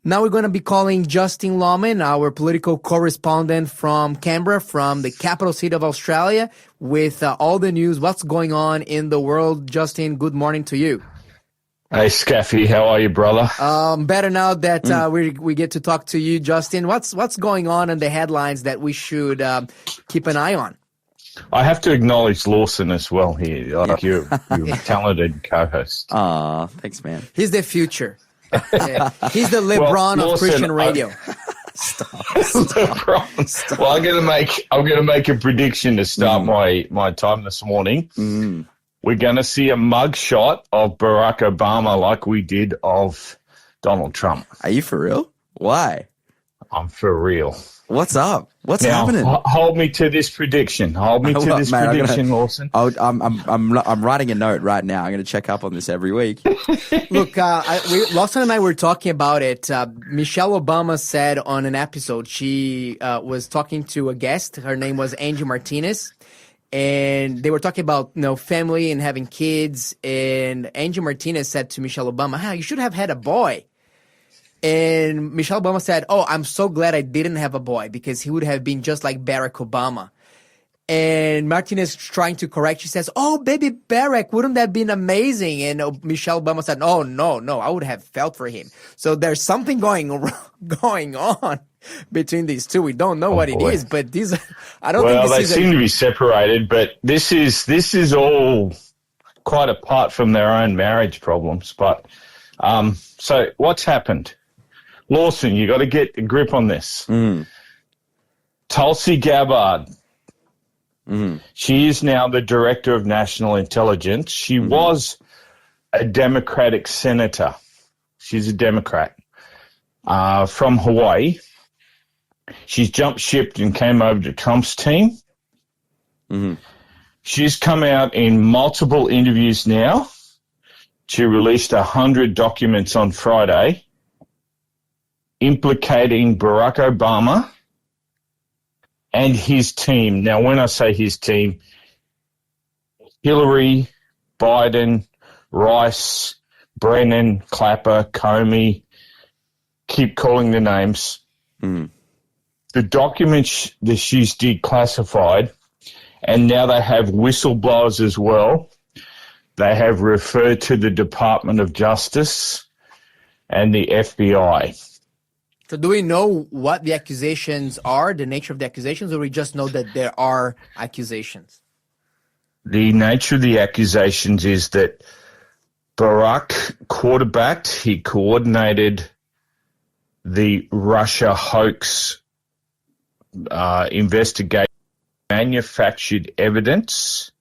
Now we're going to be calling Justin Lawman, our political correspondent from Canberra, from the capital city of Australia, with all the news, what's going on in the world. Justin, good morning to you. Hey, Scaffy, how are you, brother? Better now that we get to talk to you, Justin. What's going on in the headlines that we should keep an eye on? I have to acknowledge Lawson as well here. Like you're a talented co-host. Aw, thanks, man. He's the future. Yeah. He's the LeBron of Lawson, Christian radio. Stop. LeBron. Well, I'm gonna make a prediction to start my time this morning. We're gonna see a mugshot of Barack Obama like we did of Donald Trump. Are you for real? Why? I'm for real. What's up? What's Now, happening? hold me to this prediction. Hold me to this prediction, Lawson. I'm writing a note right now. I'm going to check up on this every week. Look, Lawson and I were talking about it. Michelle Obama said on an episode, she was talking to a guest. Her name was Angie Martinez. And they were talking about, family and having kids. And Angie Martinez said to Michelle Obama, you should have had a boy. And Michelle Obama said, I'm so glad I didn't have a boy because he would have been just like Barack Obama. And Martinez trying to correct, she says, baby Barack, wouldn't that have been amazing? And Michelle Obama said, no, I would have felt for him. So there's something going on between these two. We don't know what it is, but these, I don't think this they is seem to be separated, but this is all quite apart from their own marriage problems. But so what's happened? Lawson, you got to get a grip on this. Tulsi Gabbard. She is now the Director of National Intelligence. She was a Democratic senator. She's a Democrat from Hawaii. She's jumped ship and came over to Trump's team. She's come out in multiple interviews now. She released 100 documents on Friday implicating Barack Obama and his team. Now, when I say his team, Hillary, Biden, Rice, Brennan, Clapper, Comey, keep calling the names. The documents that she's declassified, and now they have whistleblowers as well. They have referred to the Department of Justice and the FBI. So do we know what the accusations are, the nature of the accusations, or we just know that there are accusations? The nature of the accusations is that Barack quarterbacked, he coordinated the Russia hoax investigation, manufactured evidence,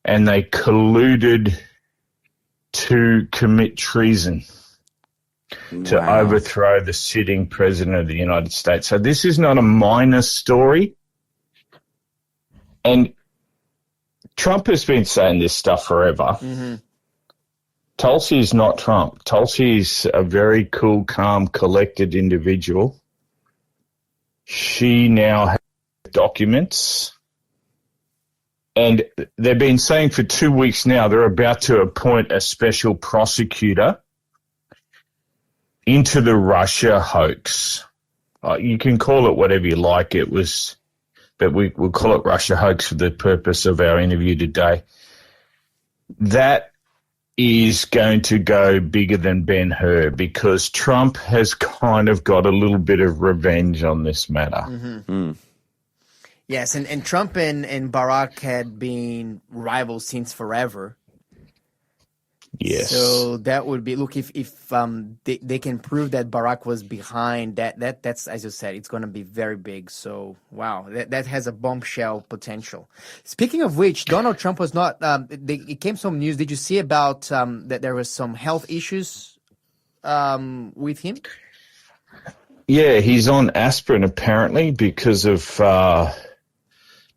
and they colluded to commit treason. To overthrow the sitting president of the United States. So this is not a minor story. And Trump has been saying this stuff forever. Tulsi is not Trump. Tulsi is a very cool, calm, collected individual. She now has documents. And they've been saying for 2 weeks now they're about to appoint a special prosecutor into the Russia hoax. You can call it whatever you like. But we'll call it Russia hoax for the purpose of our interview today. That is going to go bigger than Ben-Hur because Trump has kind of got a little bit of revenge on this matter. Yes, and Trump and Barack had been rivals since forever. Yes. So that would be, look, if they can prove that Barack was behind that's, as you said, it's going to be very big. So, wow, that has a bombshell potential. Speaking of which, Donald Trump was not, it came some news. Did you see about that there was some health issues with him? Yeah, he's on aspirin apparently because of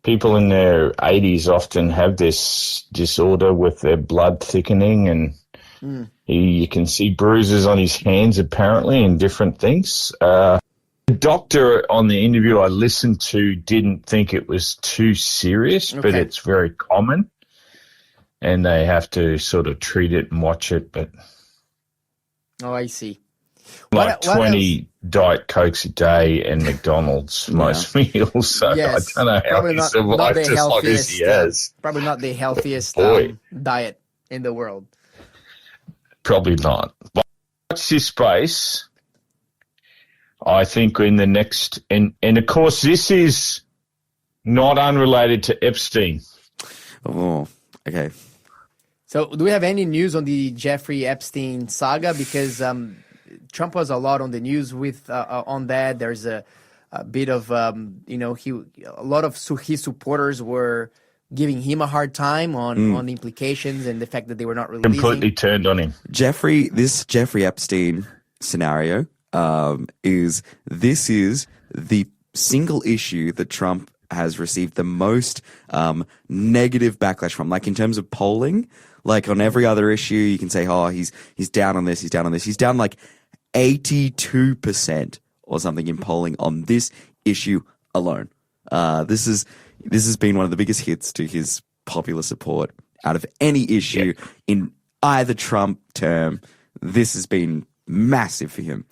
people in their 80s often have this disorder with their blood thickening, and you can see bruises on his hands apparently and different things. The doctor on the interview I listened to didn't think it was too serious, but it's very common, and they have to sort of treat it and watch it. But I see. like 20 Diet Cokes a day and McDonald's most meals. So Yes, I don't know how he survived as long as he has. Probably not the healthiest diet in the world. Probably not. Watch this space. I think in the next, and of course this is not unrelated to Epstein. Oh, okay. So do we have any news on the Jeffrey Epstein saga? Because Trump was a lot on the news with on that. There's a bit of a lot of his supporters were giving him a hard time on the implications and the fact that they were not releasing. Completely turned on him. This Jeffrey Epstein scenario is the single issue that Trump has received the most negative backlash from. Like in terms of polling, like on every other issue, you can say, oh, he's down on this, he's down on this. He's down like 82% or something in polling on this issue alone. This has been one of the biggest hits to his popular support out of any issue in either Trump term. This has been massive for him.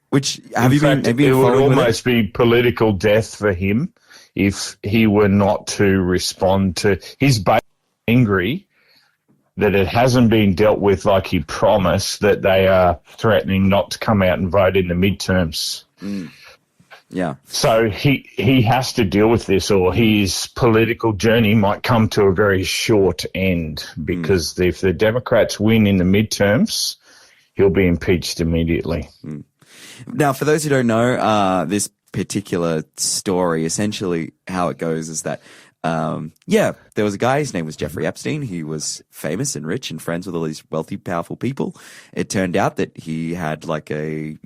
Which have you been it would almost be political death for him if he were not to respond to his angry that it hasn't been dealt with like he promised, that they are threatening not to come out and vote in the midterms. Yeah. So he has to deal with this, or his political journey might come to a very short end, because if the Democrats win in the midterms, he'll be impeached immediately. Now, for those who don't know, this particular story, essentially how it goes is that, there was a guy, his name was Jeffrey Epstein. He was famous and rich and friends with all these wealthy, powerful people. It turned out that he had like a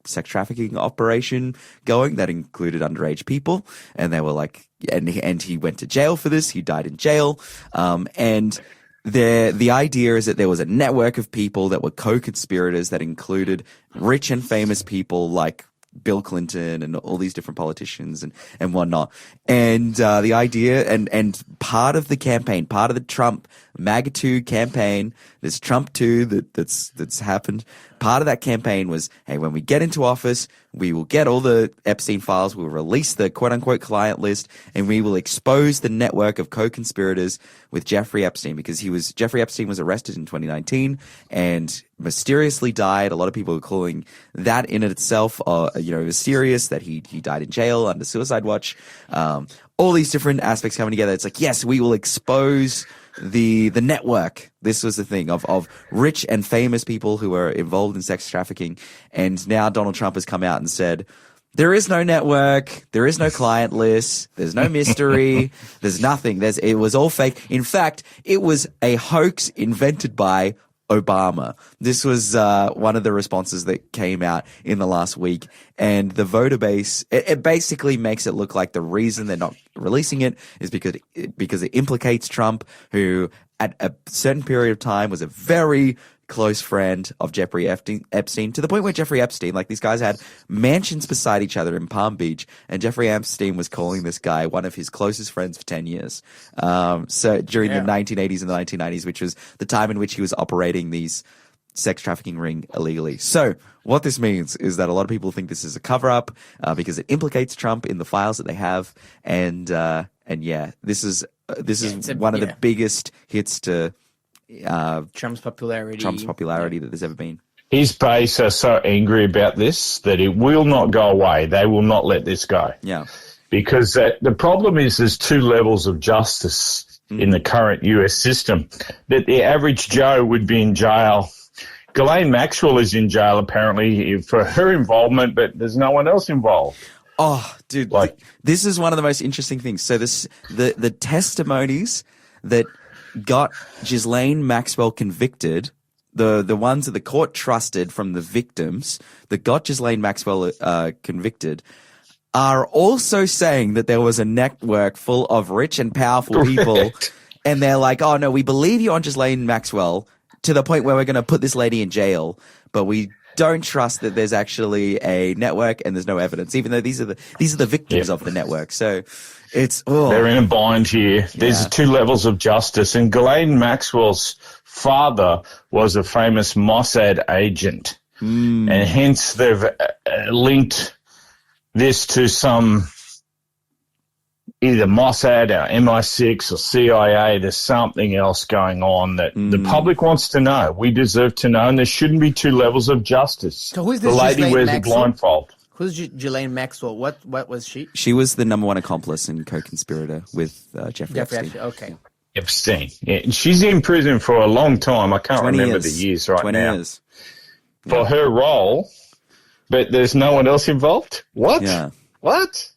sex trafficking operation going that included underage people. And they were like, and he went to jail for this. He died in jail. And the idea is that there was a network of people that were co-conspirators that included rich and famous people like Bill Clinton and all these different politicians and whatnot. And the idea and part of the campaign, part of the Trump MAGA 2 campaign, this Trump 2 that's happened, part of that campaign was, hey, when we get into office, we will get all the Epstein files, we'll release the quote-unquote client list, and we will expose the network of co-conspirators with Jeffrey Epstein, because Jeffrey Epstein was arrested in 2019 and mysteriously died. A lot of people are calling that in itself, mysterious, that he died in jail under suicide watch. All these different aspects coming together. It's like, yes, we will expose the network. This was the thing of rich and famous people who were involved in sex trafficking. And now Donald Trump has come out and said, there is no network. There is no client list. There's no mystery. There's nothing. It was all fake. In fact, it was a hoax invented by Obama. This was one of the responses that came out in the last week. And the voter base, it basically makes it look like the reason they're not releasing it is because it implicates Trump, who at a certain period of time was a very close friend of Jeffrey Epstein, to the point where Jeffrey Epstein, like these guys had mansions beside each other in Palm Beach, and Jeffrey Epstein was calling this guy one of his closest friends for 10 years. So during the 1980s and the 1990s, which was the time in which he was operating these sex trafficking ring illegally. So what this means is that a lot of people think this is a cover-up because it implicates Trump in the files that they have, and this is one of the biggest hits to Trump's popularity that there's ever been. His base are so angry about this that it will not go away. They will not let this go. Yeah. Because the problem is there's two levels of justice in the current US system. That the average Joe would be in jail. Ghislaine Maxwell is in jail apparently for her involvement, but there's no one else involved. Oh, dude, this is one of the most interesting things. So the testimonies that got Ghislaine Maxwell convicted, the ones that the court trusted from the victims that got Ghislaine Maxwell convicted, are also saying that there was a network full of rich and powerful people. And they're like, oh no, we believe you on Ghislaine Maxwell to the point where we're going to put this lady in jail, but we don't trust that there's actually a network and there's no evidence, even though these are the victims of the network. So they're in a bind here. There's two levels of justice, and Ghislaine Maxwell's father was a famous Mossad agent. And hence they've linked this to some either Mossad or MI6 or CIA. There's something else going on that the public wants to know. We deserve to know, and there shouldn't be two levels of justice. So who's this The lady Ghislaine wears Maxwell? a blindfold. Who's Ghislaine Maxwell? What was she? She was the number one accomplice and co-conspirator with Jeffrey Epstein. Okay. Epstein. Yeah, and she's in prison for a long time. I can't 20 remember years. the years right 20 now. years. For her role, but there's no one else involved? What? Yeah. What?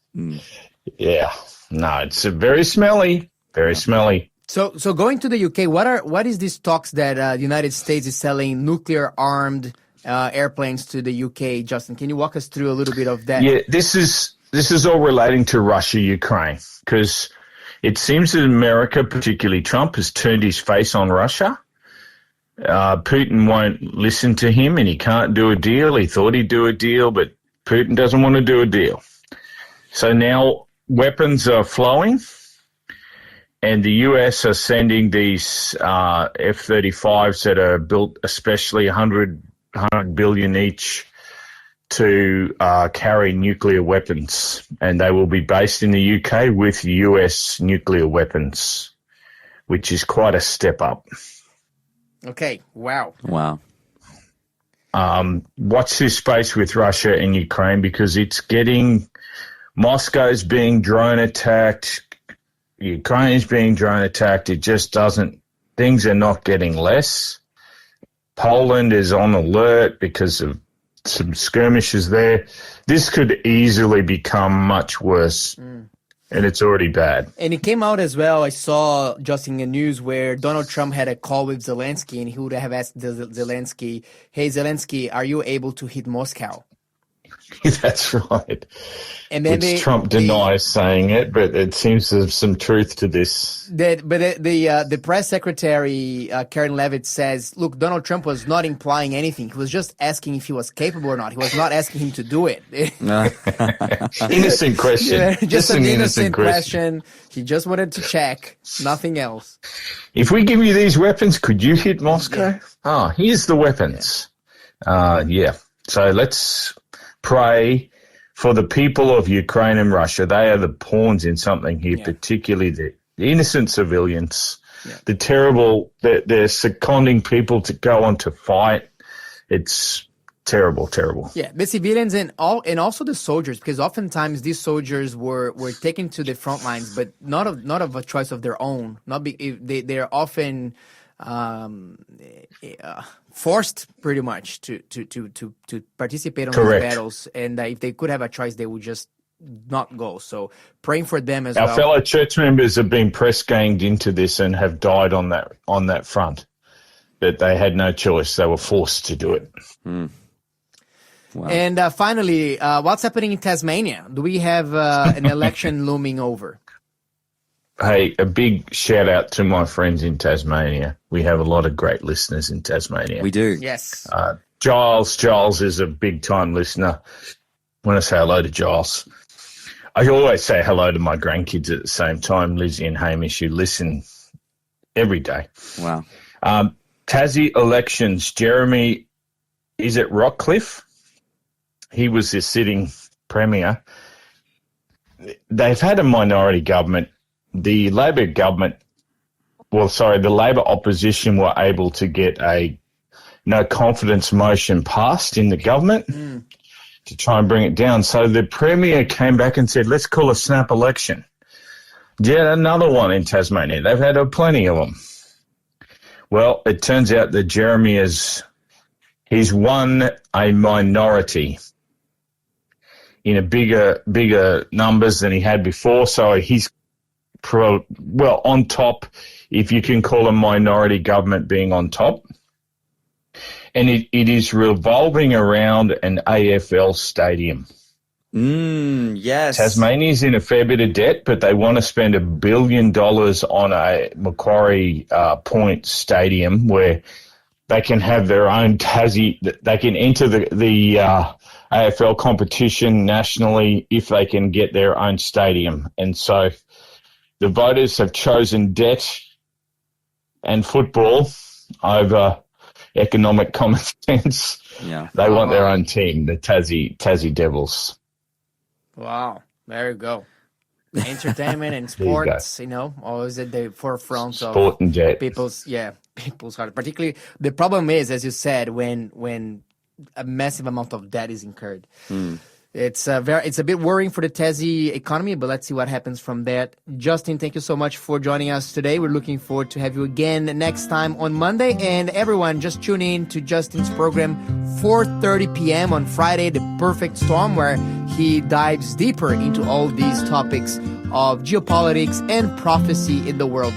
Yeah. No, it's very smelly. Very smelly. So going to the UK, what is these talks that the United States is selling nuclear armed airplanes to the UK? Justin, can you walk us through a little bit of that? Yeah, this is all relating to Russia, Ukraine, because it seems that America, particularly Trump, has turned his face on Russia. Putin won't listen to him, and he can't do a deal. He thought he'd do a deal, but Putin doesn't want to do a deal. So now weapons are flowing, and the US are sending these F-35s that are built especially 100 billion each to carry nuclear weapons, and they will be based in the UK with US nuclear weapons, which is quite a step up. Okay. Wow. Watch this space with Russia and Ukraine, because it's getting Moscow's being drone attacked, Ukraine's being drone attacked. It just doesn't, things are not getting less. Poland is on alert because of some skirmishes there. This could easily become much worse, and it's already bad. And it came out as well, I saw just in the news, where Donald Trump had a call with Zelensky, and he would have asked Zelensky, hey, Zelensky, are you able to hit Moscow? That's right. And then Trump denies saying it, but it seems there's some truth to this. The press secretary, Karen Levitt, says, look, Donald Trump was not implying anything. He was just asking if he was capable or not. He was not asking him to do it. Innocent question. Yeah, just an innocent question. He just wanted to check, nothing else. If we give you these weapons, could you hit Moscow? Yeah. Oh, here's the weapons. Yeah. So let's pray for the people of Ukraine and Russia. They are the pawns in something here, particularly the innocent civilians, the terrible, they're seconding people to go on to fight. It's terrible, terrible. Yeah, the civilians and also the soldiers, because oftentimes these soldiers were taken to the front lines, but not of a choice of their own. They're often forced pretty much to participate on these battles, and if they could have a choice, they would just not go. So praying for them as well. Our fellow church members have been press ganged into this and have died on that front, but they had no choice. They were forced to do it. Wow. And finally, what's happening in Tasmania? Do we have an election looming over? Hey, a big shout out to my friends in Tasmania. We have a lot of great listeners in Tasmania. We do. Yes. Giles is a big time listener. I want to say hello to Giles. I always say hello to my grandkids at the same time, Lizzie and Hamish, who listen every day. Wow. Tassie elections, Jeremy, is it Rockcliffe? He was the sitting premier. They've had a minority government. The Labor government, the Labor opposition were able to get a no confidence motion passed in the government to try and bring it down. So the Premier came back and said, let's call a snap election. Yet another one in Tasmania. They've had plenty of them. Well, it turns out that Jeremy he's won a minority in a bigger numbers than he had before. So he's on top, if you can call a minority government being on top. And it is revolving around an AFL stadium. Yes. Tasmania's in a fair bit of debt, but they want to spend $1 billion on a Macquarie Point stadium where they can have their own Tassie. They can enter the AFL competition nationally if they can get their own stadium. And so the voters have chosen debt and football over economic common sense. Yeah. They want their own team, the Tassie Devils. Wow, there you go. Entertainment and There you go. sports, always at the forefront Sport of and jet. people's heart. Particularly, the problem is, as you said, when a massive amount of debt is incurred. It's a bit worrying for the Tassie economy, but let's see what happens from that. Justin, thank you so much for joining us today. We're looking forward to have you again next time on Monday. And everyone, just tune in to Justin's program 4:30 p.m. on Friday, The Perfect Storm, where he dives deeper into all these topics of geopolitics and prophecy in the world.